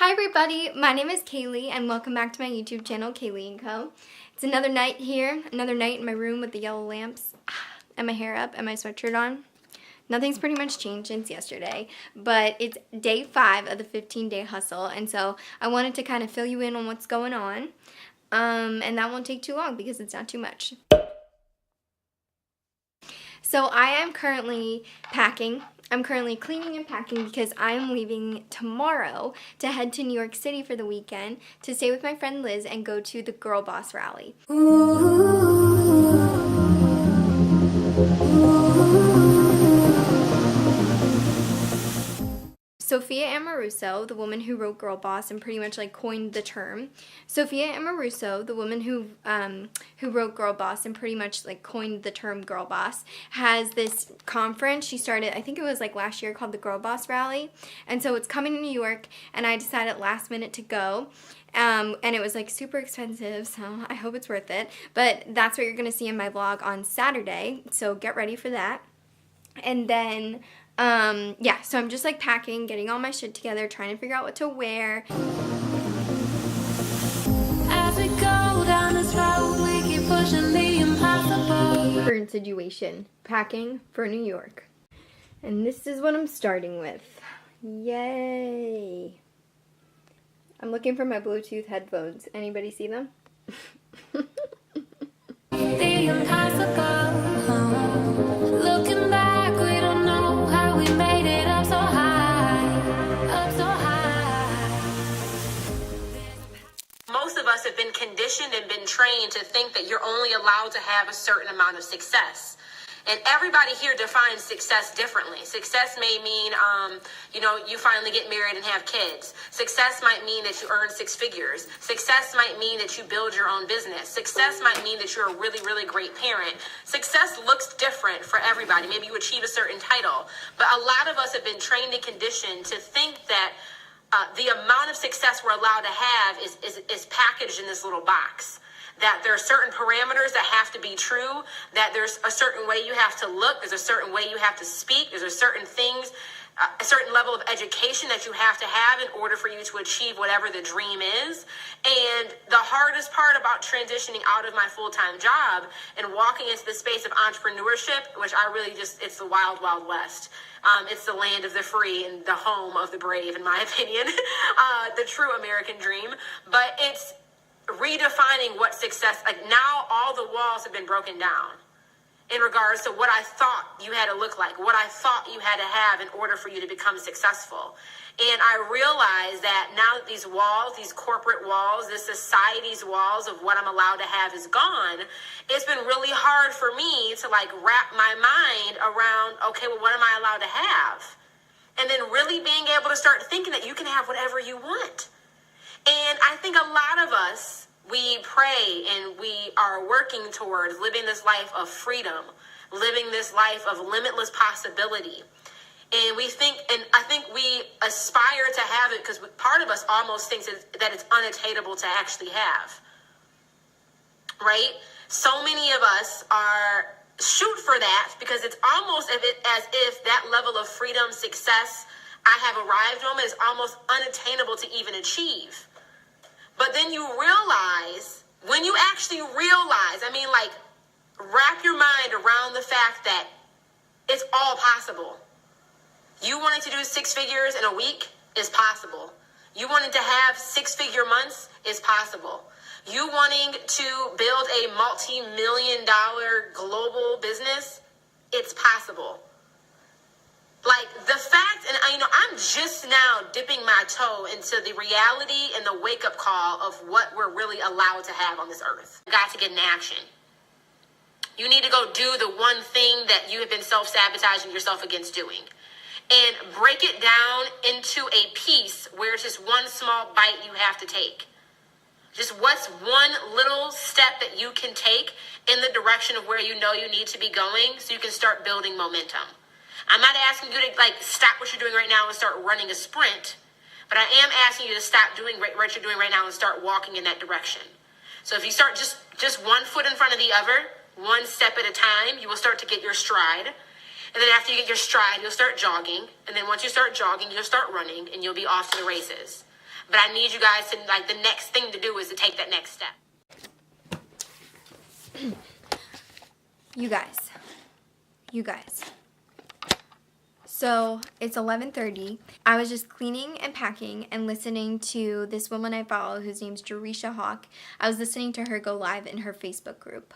Hi everybody, my name is Kaylee and welcome back to my YouTube channel, Callie Co. It's another night here, another night in my room with the yellow lamps and my hair up and my sweatshirt on. Nothing's pretty much changed since yesterday, but it's day 5 of the 15-day hustle, and so I wanted to kind of fill you in on what's going on, and that won't take too long because it's not too much. So I am currently packing. I'm currently cleaning and packing because I'm leaving tomorrow to head to New York City for the weekend to stay with my friend Liz and go to the Girl Boss rally. Sophia Amoruso, the woman who wrote Girl Boss and pretty much like coined the term. Sophia Amoruso, the woman who wrote Girl Boss and pretty much like coined the term Girl Boss, has this conference she started, I think it was like last year, called the Girl Boss Rally. And so it's coming to New York, and I decided last minute to go. And it was like super expensive, so I hope it's worth it. But that's what you're going to see in my vlog on Saturday, so get ready for that. And then yeah, so I'm just like packing, getting all my shit together, trying to figure out what to wear. As we go down this road, we keep pushing the impossible. Current situation, packing for New York. And this is what I'm starting with. Yay! I'm looking for my Bluetooth headphones. Anybody see them? The impossible. Looking back, we don't know how we made it up so high, up so high. Most of us have been conditioned and been trained to think that you're only allowed to have a certain amount of success. And everybody here defines success differently. Success may mean, you finally get married and have kids. Success might mean that you earn 6 figures. Success might mean that you build your own business. Success might mean that you're a really, really great parent. Success looks different for everybody. Maybe you achieve a certain title. But a lot of us have been trained and conditioned to think that the amount of success we're allowed to have is packaged in this little box. That there are certain parameters that have to be true, that there's a certain way you have to look, there's a certain way you have to speak, there's a certain things, a certain level of education that you have to have in order for you to achieve whatever the dream is. And the hardest part about transitioning out of my full-time job and walking into the space of entrepreneurship, which I really it's the wild, wild west. It's the land of the free and the home of the brave, in my opinion, the true American dream. But it's redefining what success, like now all the walls have been broken down in regards to what I thought you had to look like, what I thought you had to have in order for you to become successful. And I realized that now that these walls, these corporate walls, this society's walls of what I'm allowed to have is gone, it's been really hard for me to like wrap my mind around, okay, well, what am I allowed to have? And then really being able to start thinking that you can have whatever you want. And I think a lot of us, we pray and we are working towards living this life of freedom, living this life of limitless possibility. And we think, and I think we aspire to have it because part of us almost thinks that it's unattainable to actually have, right? So many of us are shoot for that because it's almost as if that level of freedom, success I have arrived on is almost unattainable to even achieve. But then you realize, when you actually realize, wrap your mind around the fact that it's all possible. You wanting to do 6 figures in a week is possible. You wanting to have 6-figure months is possible. You wanting to build a multi-million-dollar global business, it's possible. Like the fact, and I'm just now dipping my toe into the reality and the wake-up call of what we're really allowed to have on this earth. You got to get in action. You need to go do the one thing that you have been self-sabotaging yourself against doing. And break it down into a piece where it's just one small bite you have to take. Just what's one little step that you can take in the direction of where you know you need to be going so you can start building momentum. I'm not asking you to stop what you're doing right now and start running a sprint, but I am asking you to stop doing what you're doing right now and start walking in that direction. So if you start just one foot in front of the other, one step at a time, you will start to get your stride. And then after you get your stride, you'll start jogging. And then once you start jogging, you'll start running and you'll be off to the races. But I need you guys to, like, the next thing to do is to take that next step. You guys. So it's 11:30. I was just cleaning and packing and listening to this woman I follow whose name's Jerisha Hawk. I was listening to her go live in her Facebook group.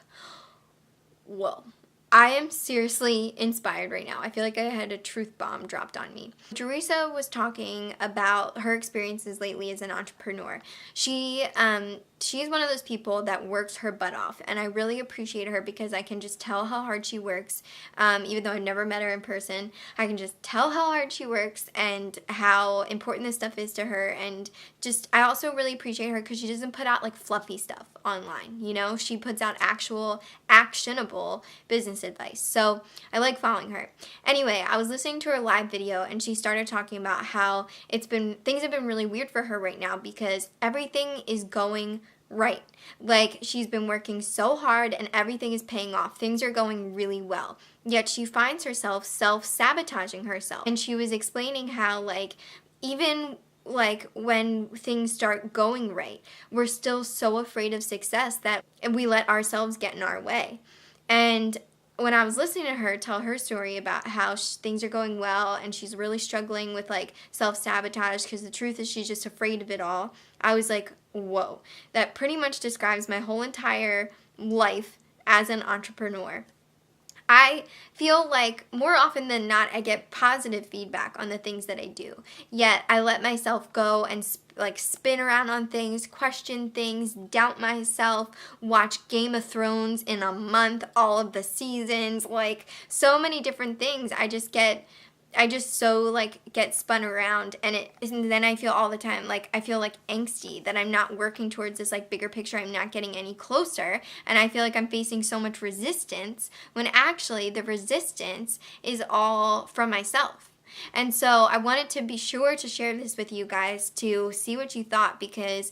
Whoa. I am seriously inspired right now. I feel like I had a truth bomb dropped on me. Jerisha was talking about her experiences lately as an entrepreneur. She's one of those people that works her butt off, and I really appreciate her because I can just tell how hard she works. Even though I've never met her in person, I can just tell how hard she works and how important this stuff is to her. And just, I also really appreciate her because she doesn't put out like fluffy stuff online. You know, she puts out actual actionable business advice. So I like following her. Anyway, I was listening to her live video and she started talking about how things have been really weird for her right now because everything is going right. Like, she's been working so hard and everything is paying off. Things are going really well. Yet she finds herself self-sabotaging herself. And she was explaining how, like, even like when things start going right, we're still so afraid of success that we let ourselves get in our way. And when I was listening to her tell her story about how things are going well and she's really struggling with like self-sabotage because the truth is she's just afraid of it all, I was like, whoa, that pretty much describes my whole entire life as an entrepreneur. I feel like more often than not I get positive feedback on the things that I do. Yet I let myself go and spin around on things, question things, doubt myself, watch Game of Thrones in a month, all of the seasons, like so many different things. I just get spun around and then I feel all the time like I feel like angsty that I'm not working towards this like bigger picture. I'm not getting any closer and I feel like I'm facing so much resistance when actually the resistance is all from myself. And so I wanted to be sure to share this with you guys to see what you thought, because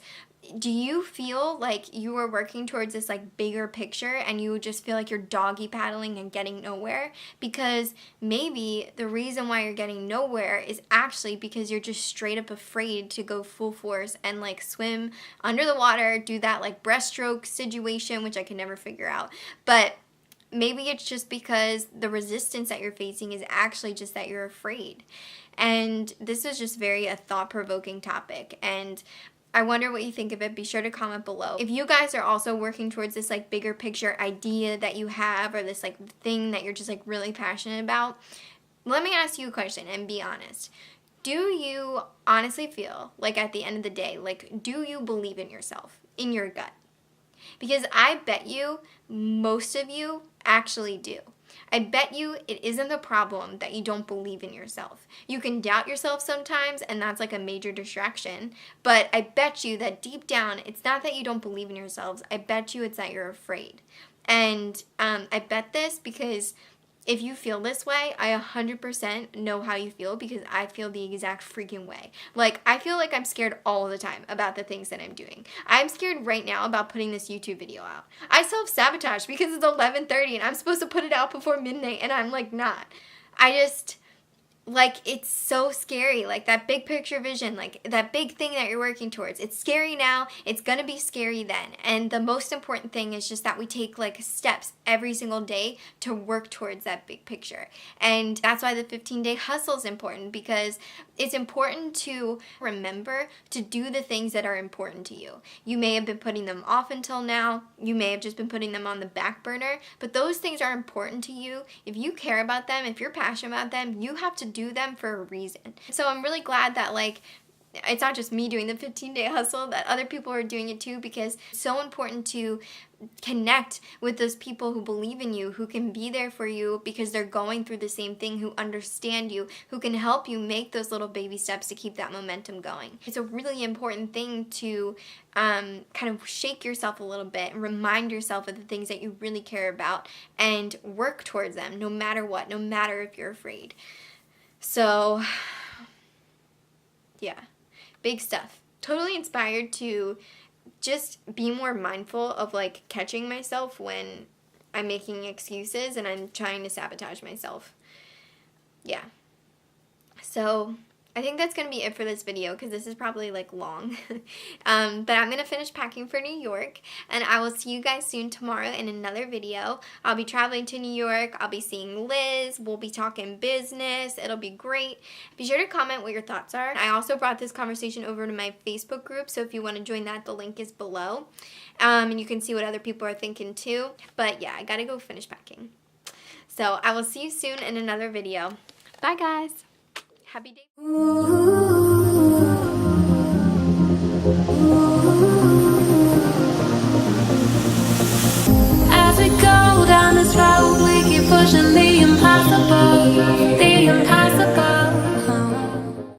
do you feel like you are working towards this like bigger picture and you just feel like you're doggy paddling and getting nowhere? Because maybe the reason why you're getting nowhere is actually because you're just straight up afraid to go full force and like swim under the water, do that like breaststroke situation, which I can never figure out. But maybe it's just because the resistance that you're facing is actually just that you're afraid. And this is just a thought-provoking topic, and I wonder what you think of it. Be sure to comment below. If you guys are also working towards this like bigger picture idea that you have, or this like thing that you're just like really passionate about, let me ask you a question and be honest. Do you honestly feel like at the end of the day, like, do you believe in yourself, in your gut? Because I bet you most of you actually do. I bet you it isn't the problem that you don't believe in yourself. You can doubt yourself sometimes, and that's like a major distraction. But I bet you that deep down, it's not that you don't believe in yourselves. I bet you it's that you're afraid. And I bet this because if you feel this way, I 100% know how you feel, because I feel the exact freaking way. Like, I feel like I'm scared all the time about the things that I'm doing. I'm scared right now about putting this YouTube video out. I self-sabotage because it's 11:30 and I'm supposed to put it out before midnight and I'm like not. Like, it's so scary, like that big picture vision, like that big thing that you're working towards. It's scary now, it's gonna be scary then. And the most important thing is just that we take like steps every single day to work towards that big picture. And that's why the 15-day hustle is important, because it's important to remember to do the things that are important to you. You may have been putting them off until now, you may have just been putting them on the back burner, but those things are important to you. If you care about them, if you're passionate about them, you have to do them for a reason. So I'm really glad that like it's not just me doing the 15-day hustle, that other people are doing it too, because it's so important to connect with those people who believe in you, who can be there for you because they're going through the same thing, who understand you, who can help you make those little baby steps to keep that momentum going. It's a really important thing to kind of shake yourself a little bit and remind yourself of the things that you really care about and work towards them no matter what, no matter if you're afraid. So, yeah, big stuff. Totally inspired to just be more mindful of like catching myself when I'm making excuses and I'm trying to sabotage myself. Yeah. So, I think that's going to be it for this video because this is probably like long. But I'm going to finish packing for New York, and I will see you guys soon tomorrow in another video. I'll be traveling to New York. I'll be seeing Liz. We'll be talking business. It'll be great. Be sure to comment what your thoughts are. I also brought this conversation over to my Facebook group, so if you want to join that, the link is below. And you can see what other people are thinking too. But yeah, I got to go finish packing. So I will see you soon in another video. Bye guys. Happy day. As we go down this road, we keep pushing the impossible, the impossible.